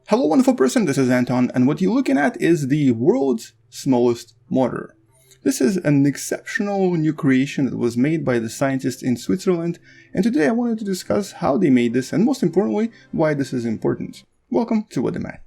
Hello wonderful person, this is Anton, and what you're looking at is the world's smallest motor. This is an exceptional new creation that was made by the scientists in Switzerland, and today I wanted to discuss how they made this and most importantly, why this is important. Welcome to What the Man.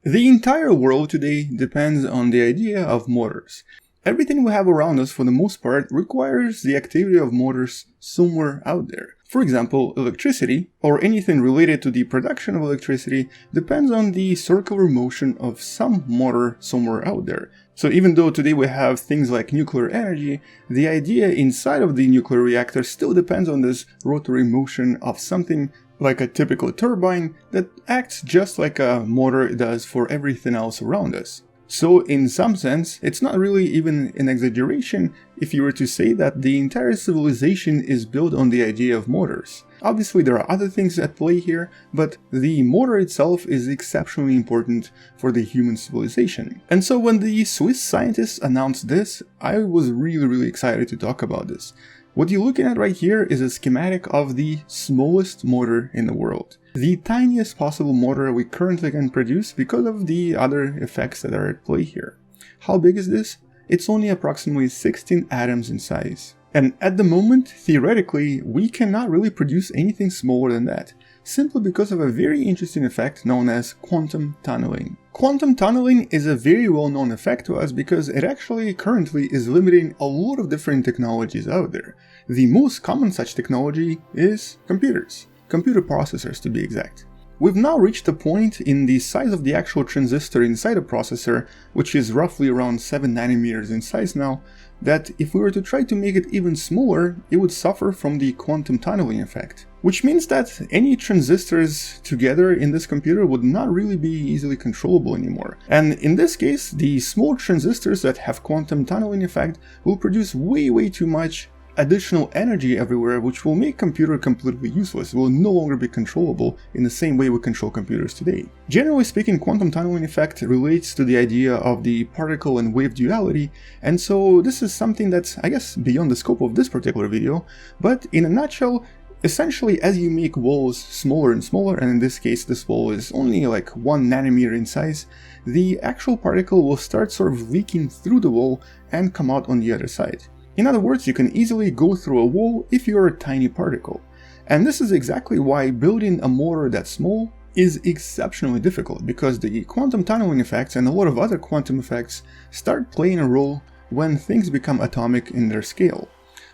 The entire world today depends on the idea of motors. Everything we have around us for the most part requires the activity of motors somewhere out there. For example, electricity, or anything related to the production of electricity, depends on the circular motion of some motor somewhere out there. So even though today we have things like nuclear energy, the idea inside of the nuclear reactor still depends on this rotary motion of something like a typical turbine that acts just like a motor does for everything else around us. So in some sense, it's not really even an exaggeration if you were to say that the entire civilization is built on the idea of motors. Obviously there are other things at play here, but the motor itself is exceptionally important for the human civilization. And so when the Swiss scientists announced this, I was really excited to talk about this. What you're looking at right here is a schematic of the smallest motor in the world. The tiniest possible motor we currently can produce because of the other effects that are at play here. How big is this? It's only approximately 16 atoms in size. And at the moment, theoretically, we cannot really produce anything smaller than that, simply because of a very interesting effect known as quantum tunneling. Quantum tunneling is a very well-known effect to us because it actually currently is limiting a lot of different technologies out there. The most common such technology is computers, computer processors to be exact. We've now reached a point in the size of the actual transistor inside a processor, which is roughly around 7 nanometers in size now, that if we were to try to make it even smaller, it would suffer from the quantum tunneling effect. Which means that any transistors together in this computer would not really be easily controllable anymore. And in this case, the small transistors that have quantum tunneling effect will produce way too much additional energy everywhere, which will make computer completely useless. It will no longer be controllable in the same way we control computers today. Generally speaking, quantum tunneling effect relates to the idea of the particle and wave duality, and so this is something that's, I guess, beyond the scope of this particular video, but in a nutshell, essentially as you make walls smaller and smaller, and in this case this wall is only like 1 nanometer in size, the actual particle will start sort of leaking through the wall and come out on the other side. In other words, you can easily go through a wall if you're a tiny particle. And this is exactly why building a motor that small is exceptionally difficult, because the quantum tunneling effects and a lot of other quantum effects start playing a role when things become atomic in their scale.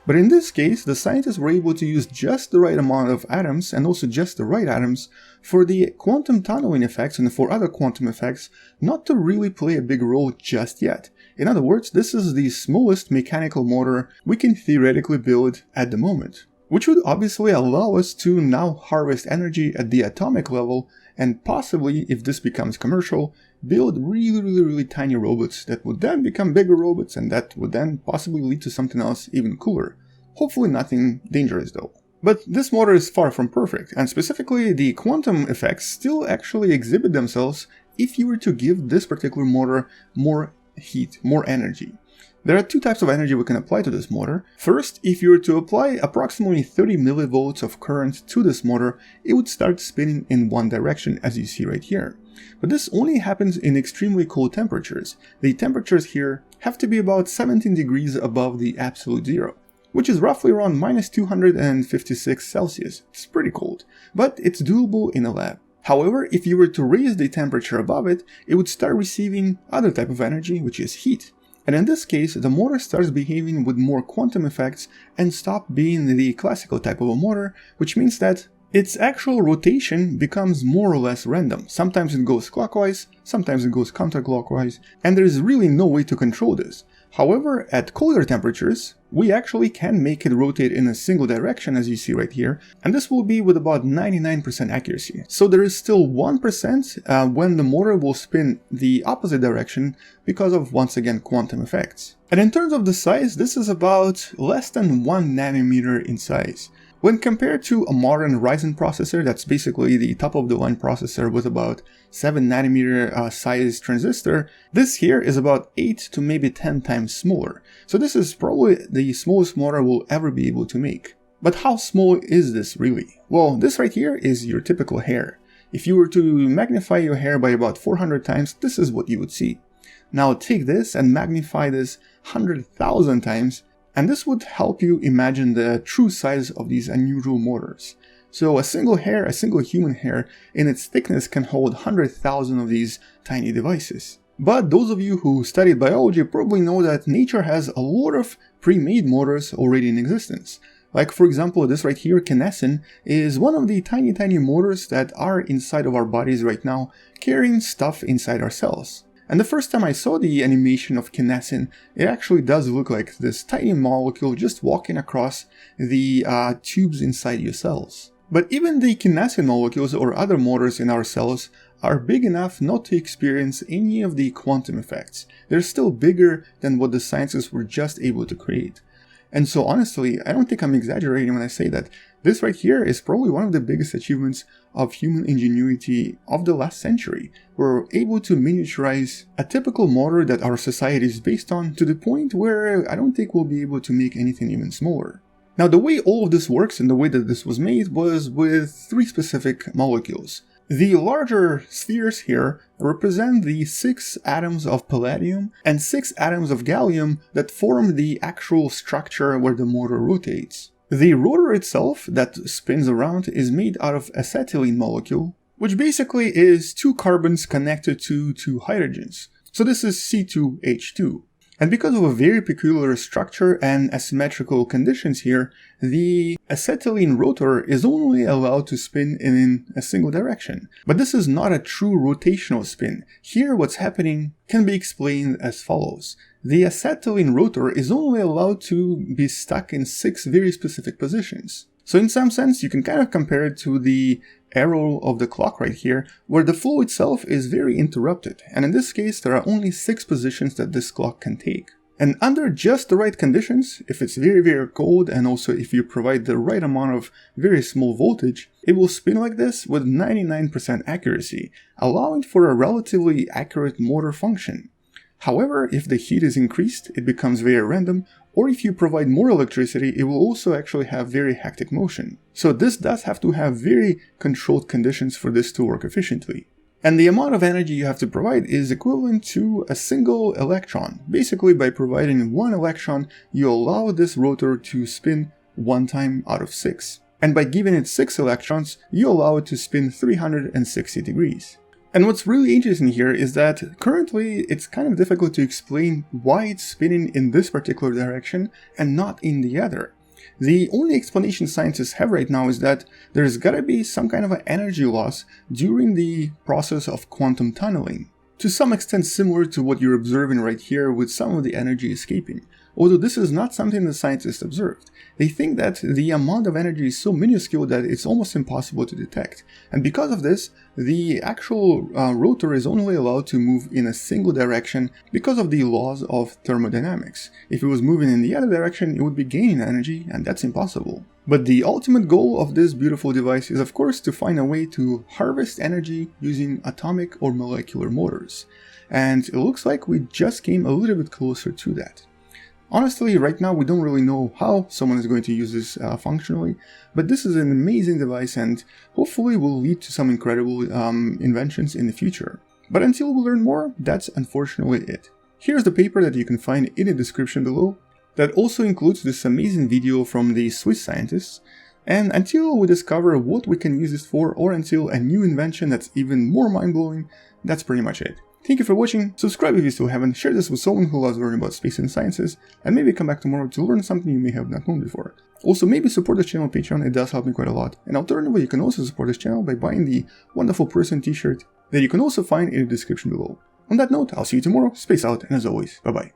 But in this case, the scientists were able to use just the right amount of atoms and also just the right atoms for the quantum tunneling effects and for other quantum effects not to really play a big role just yet. In other words, this is the smallest mechanical motor we can theoretically build at the moment, which would obviously allow us to now harvest energy at the atomic level and possibly, if this becomes commercial, build really tiny robots that would then become bigger robots and that would then possibly lead to something else even cooler. Hopefully nothing dangerous though. But this motor is far from perfect, and specifically the quantum effects still actually exhibit themselves if you were to give this particular motor more heat, more energy. There are two types of energy we can apply to this motor. First, if you were to apply approximately 30 millivolts of current to this motor, it would start spinning in one direction, as you see right here. But this only happens in extremely cold temperatures. The temperatures here have to be about 17 degrees above the absolute zero, which is roughly around minus 256 Celsius. It's pretty cold, but it's doable in a lab. However, if you were to raise the temperature above it, it would start receiving other type of energy, which is heat. And in this case, the motor starts behaving with more quantum effects and stop being the classical type of a motor, which means that its actual rotation becomes more or less random. Sometimes it goes clockwise, sometimes it goes counterclockwise, and there is really no way to control this. However, at colder temperatures, we actually can make it rotate in a single direction, as you see right here, and this will be with about 99% accuracy. So there is still 1% when the motor will spin the opposite direction because of, once again, quantum effects. And in terms of the size, this is about less than 1 nanometer in size, When compared to a modern Ryzen processor, that's basically the top-of-the-line processor with about 7 nanometer size transistor, this here is about 8 to maybe 10 times smaller. So this is probably the smallest motor we'll ever be able to make. But how small is this really? Well, this right here is your typical hair. If you were to magnify your hair by about 400 times, this is what you would see. Now take this and magnify this 100,000 times, and this would help you imagine the true size of these unusual motors. So a single hair, a single human hair, in its thickness can hold 100,000 of these tiny devices. But those of you who studied biology probably know that nature has a lot of pre-made motors already in existence. Like for example, this right here, kinesin, is one of the tiny motors that are inside of our bodies right now, carrying stuff inside our cells. And the first time I saw the animation of kinesin, it actually does look like this tiny molecule just walking across the tubes inside your cells. But even the kinesin molecules or other motors in our cells are big enough not to experience any of the quantum effects. They're still bigger than what the scientists were just able to create. And so honestly, I don't think I'm exaggerating when I say that this right here is probably one of the biggest achievements of human ingenuity of the last century. We're able to miniaturize a typical motor that our society is based on to the point where I don't think we'll be able to make anything even smaller. Now the way all of this works and the way that this was made was with 3 specific molecules. The larger spheres here represent the 6 atoms of palladium and 6 atoms of gallium that form the actual structure where the motor rotates. The rotor itself that spins around is made out of acetylene molecule, which basically is 2 carbons connected to 2 hydrogens. So this is C2H2. And because of a very peculiar structure and asymmetrical conditions here, the acetylene rotor is only allowed to spin in a single direction. But this is not a true rotational spin. Here what's happening can be explained as follows. The acetylene rotor is only allowed to be stuck in 6 very specific positions. So in some sense, you can kind of compare it to the arrow of the clock right here, where the flow itself is very interrupted. And in this case, there are only 6 positions that this clock can take. And under just the right conditions, if it's very cold and also if you provide the right amount of very small voltage, it will spin like this with 99% accuracy, allowing for a relatively accurate motor function. However, if the heat is increased, it becomes very random, or if you provide more electricity, it will also actually have very hectic motion. So this does have to have very controlled conditions for this to work efficiently. And the amount of energy you have to provide is equivalent to a single electron. Basically, by providing 1 electron, you allow this rotor to spin 1 time out of 6. And by giving it 6 electrons, you allow it to spin 360 degrees. And what's really interesting here is that currently it's kind of difficult to explain why it's spinning in this particular direction and not in the other. The only explanation scientists have right now is that there's gotta be some kind of an energy loss during the process of quantum tunneling, to some extent similar to what you're observing right here with some of the energy escaping. Although this is not something the scientists observed. They think that the amount of energy is so minuscule that it's almost impossible to detect. And because of this, the actual rotor is only allowed to move in a single direction because of the laws of thermodynamics. If it was moving in the other direction, it would be gaining energy, and that's impossible. But the ultimate goal of this beautiful device is of course to find a way to harvest energy using atomic or molecular motors. And it looks like we just came a little bit closer to that. Honestly, right now we don't really know how someone is going to use this functionally, but this is an amazing device and hopefully will lead to some incredible inventions in the future. But until we learn more, that's unfortunately it. Here's the paper that you can find in the description below, that also includes this amazing video from the Swiss scientists, and until we discover what we can use this for, or until a new invention that's even more mind-blowing, that's pretty much it. Thank you for watching, subscribe if you still haven't, share this with someone who loves learning about space and sciences, and maybe come back tomorrow to learn something you may have not known before. Also, maybe support this channel on Patreon, it does help me quite a lot. And alternatively, you can also support this channel by buying the Wonderful Person t-shirt that you can also find in the description below. On that note, I'll see you tomorrow, space out, and as always, bye bye.